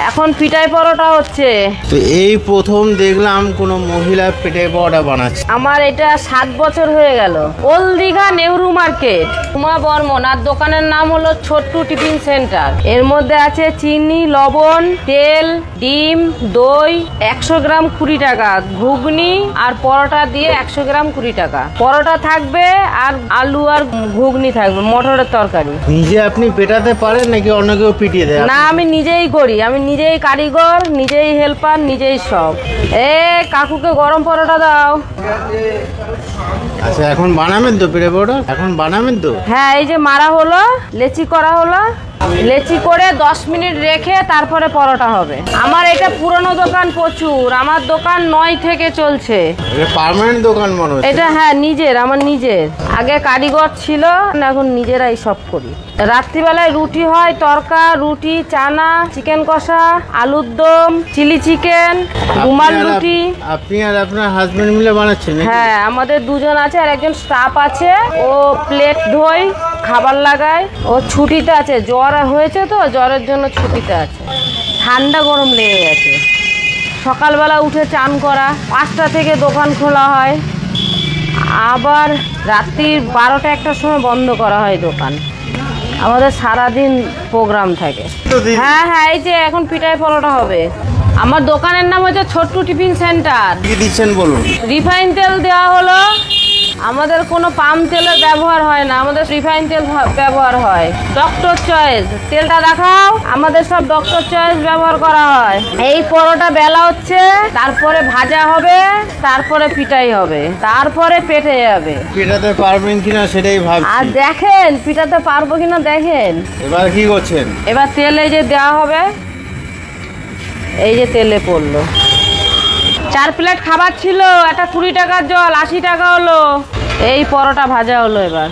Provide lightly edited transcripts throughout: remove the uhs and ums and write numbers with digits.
এখন পিঠাই পরোটা হচ্ছে। তো এই প্রথম দেখলাম কোনো মহিলা পিঠাই পরোটা বানাচ্ছে। আমার এটা 7 বছর হয়ে গেল। ওল্ড দীঘা নেহরু মার্কেট, উমা বর্মন, আর দোকানের নাম হলো ছোট্টু টিফিন সেন্টার। এর মধ্যে আছে চিনি, লবণ, তেল, ডিম, দই। 100 গ্রাম 20 টাকা, ঘুগনি আর পরোটা দিয়ে 100 গ্রাম 20 টাকা। পরোটা থাকবে আর আলু আর ঘুগনি থাকবে, মটরের তরকারি। নিজে আপনি পেটাতে পারেন নাকি অন্য কেউ পিটিয়ে দেয়? না, আমি নিজেই করি। আমি নিজেই কারিগর, নিজেই হেল্পার, নিজেই সব। কাকুকে গরম পরোটা দাও। আচ্ছা, এখন বানাবেন তো পিঠে পরোটা? এখন বানাবেন তো? হ্যাঁ, এই যে মারা হলো, লেচি করা হলো। লেচি করে 10 মিনিট রেখে তারপরে পরোটা হবে। আমার এটা পুরনো দোকান প্রচুর। আমার দোকান 9 থেকে চলছে। এটা পার্মানেন্ট দোকান মনে হচ্ছে। এটা হ্যাঁ নিজের, আমার নিজের। আগে কারিগর ছিল, এখন নিজেরাই সব করি। রাত্রিবেলায় রুটি হয়, তরকা, রুটি, চানা, চিকেন কষা, আলুর দম, চিলি চিকেন, রুমাল রুটি। আপনি আর আপনার হাজবেন্ড মিলে বানাচ্ছেন? হ্যাঁ, আমাদের দুজন আছে আর একজন স্টাফ আছে। ও প্লেট ধোয়, খাবার লাগায়। ও ছুটিতে আছে, জ্বর হয়েছে তো, জ্বরের জন্য ছুটিতে আছে। ঠান্ডা গরম লেগে গেছে। সকালবেলা উঠে চান করা, 5টা থেকে দোকান খোলা হয়, আবার রাত্রির 12টা 1টার সময় বন্ধ করা হয় দোকান। আমাদের সারাদিন প্রোগ্রাম থাকে। হ্যাঁ হ্যাঁ, এই যে এখন পিঠাই পরোটা হবে। আমার দোকানের নাম হচ্ছে ছোট্টু টিফিন সেন্টার। কি দিচ্ছেন বলুন? রিফাইন তেল দেওয়া হলো। আমাদের কোনো পাম তেলের ব্যবহার হয় না, আমাদের রিফাইন তেল ব্যবহার হয়। ডক্টর চয়েস তেলটা দেখাও। আমাদের সব ডক্টর চয়েস ব্যবহার করা হয়। এই পরোটা বেলা হচ্ছে, তারপরে ভাজা হবে, তারপরে পিঠাই হবে, তারপরে পেটে যাবে। পিঠাতে পারবেন কিনা সেটাই ভাবছি। আর দেখেন পিঠাতে পারবো কিনা দেখেন। এবার কি করছেন? এবার তেলে যে দেওয়া হবে, এই যে তেলে পড়লো। 4 প্লেট খাবার ছিল, একটা 20 টাকার জল 80 টাকা হলো। এই পরোটা ভাজা হলো। এবার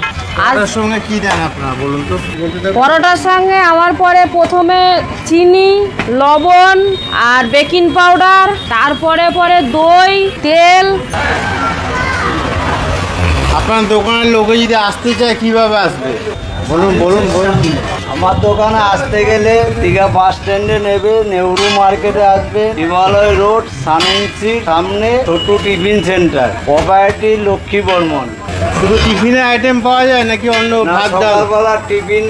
আর সঙ্গে কি দেন আপনারা বলুন তো? পরোটার সঙ্গে আমার পরে প্রথমে চিনি, লবণ আর বেকিং পাউডার, তারপরে পরে দই, তেল। আপনার দোকানের লোকে যদি আসতে চায় কিভাবে আসবে বলুন বলুন বলুন। আমার দোকানে আসতে গেলে দীঘা বাস স্ট্যান্ডে নেবে, নেহরু মার্কেটে আসবে, হিমালয় রোড, সানসির সামনে Chhotu tiffin centre, proprietary Lakshmi Barman. শুধু টিফিনের আইটেম পাওয়া যায় নাকি অন্য ভাত ডাল? সকালবেলা টিফিন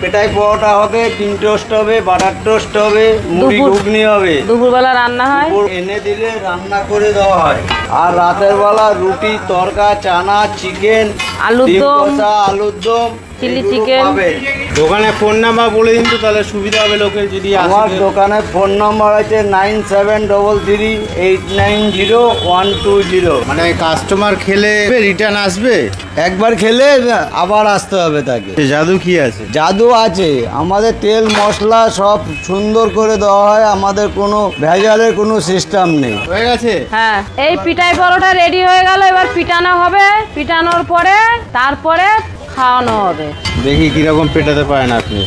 পেটাই পরোটা হবে, ডিম টোস্ট হবে, বাটার টোস্ট হবে, মুড়ি ঘুগনি হবে। দুপুরবেলা রান্না হয়, এনে দিলে রান্না করে দেওয়া হয়। আর রাতের বেলা রুটি, তরকা, চানা, চিকেন, আলুর দম, আলুর দম, চিলি চিকেন। দোকানে ফোন নাম্বার বলে দিন তো, তাহলে সুবিধা হবে লোকের যদি আসে। আমার দোকানে ফোন নাম্বার আছে 9733890120। মানে কাস্টমার খেলে রিটার্ন আসবে? একবার খেলে আবার আসতে হবে তাকে। জাদু কি আছে? জাদু আছে। আমাদের তেল মশলা সব সুন্দর করে দেওয়া হয়, আমাদের কোনো ভেজালের কোনো সিস্টেম নেই। হয়ে গেছে? হ্যাঁ, এই পিঠাই পরোটা রেডি হয়ে গেল। এবার পিটানো হবে, পিটানোর পরে তারপরে খাওয়ানো হবে। দেখি কিরকম পেটাতে পারেন আপনি।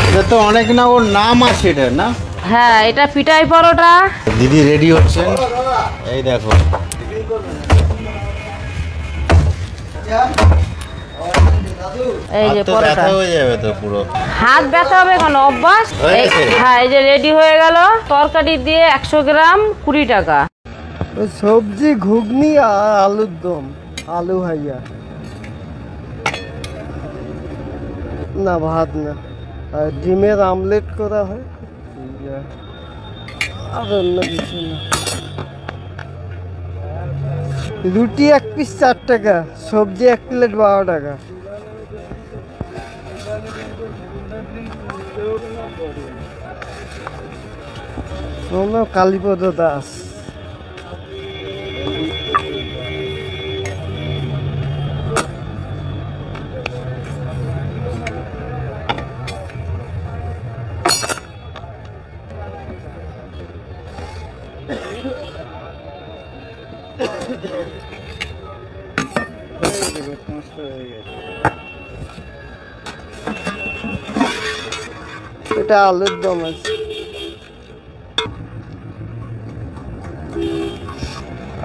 এটা তো অনেক না, ওর নাম আছে এটা না? হ্যাঁ, এটা পিঠাই পরোটা। দিদি রেডি হচ্ছেন, এই দেখো। এই যে পরোটা হয়ে যাবে তো পুরো। হাত ব্যথা হবে কেন, অভ্যাস। হ্যাঁ, এই যে রেডি হয়ে গেল। তরকারি দিয়ে 100 গ্রাম 20 টাকা। সবজি, ঘুগনি আর আলুর দম, আলু ভাইয়া। না ভাত না, আর ডিমের আমলেট করা হয়, আর অন্য কিছু না। রুটি 1 পিস 4 টাকা, সবজি 1 প্লেট 12 টাকা। কালীপদ দাস। এটা আলুর দম আছে।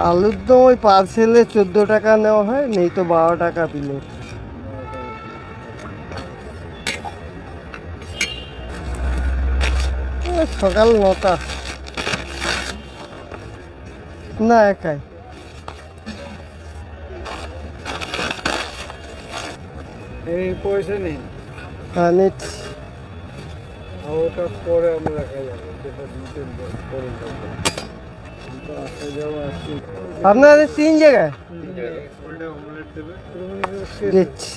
আলুর দম ওই পার্সেলে 14 টাকা নেওয়া হয়, নেই তো 12 টাকা প্লেট। সকাল 9টা। না, একাই। এই পয়সা নেই, হ্যাঁ নিচ্ছি। ওটা পরে আমরা রাখা যাবে, যেটা দিতে পরে যাবো। আসা যাওয়া আছে। আপনাদের 3 জায়গায় দিচ্ছি।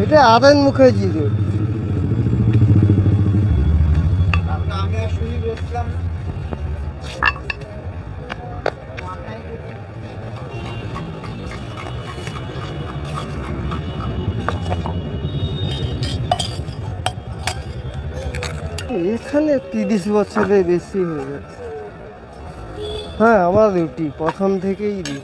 এটা আদান মুখার্জি রোড। এখানে 30 বছরের বেশি হয়ে গেছে। হ্যাঁ, আমার রুটি প্রথম থেকেই রুটি।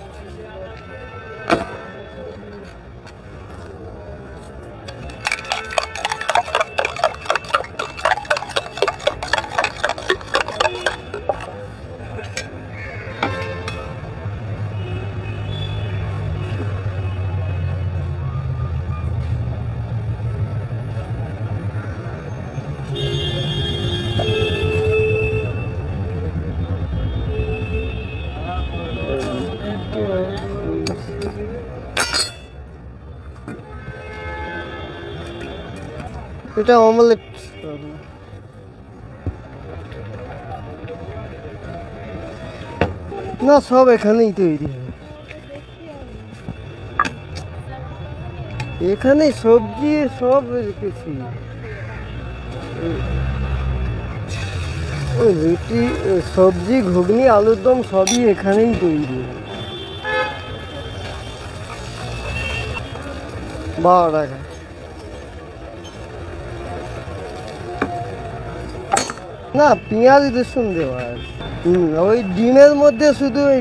এটা অমলেট। না, সব এখানেই তৈরি হয়। এখানে সবজি সব রেখেছি। রুটি, সবজি, ঘুগনি, আলুর দম সবই এখানেই তৈরি। 12 টাকা। না, পেঁয়াজ রসুন দেওয়া আছে। ওই ডিমের মধ্যে শুধু ওই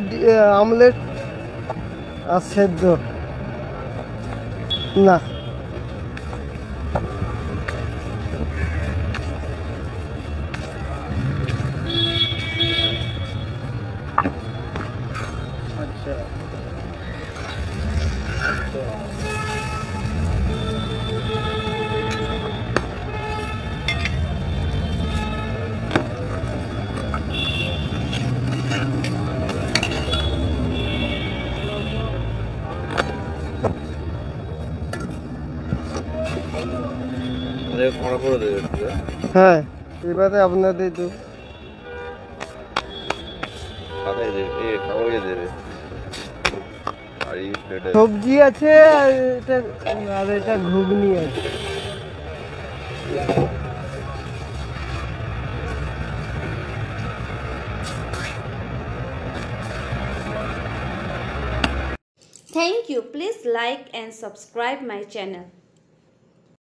আমলেট আর সেদ্ধ। না, আচ্ছা, হ্যাঁ, এবারে আপনাদের তো সবজি আছে আর এটা ঘুগনি আছে। Thank you. Please like and subscribe my channel.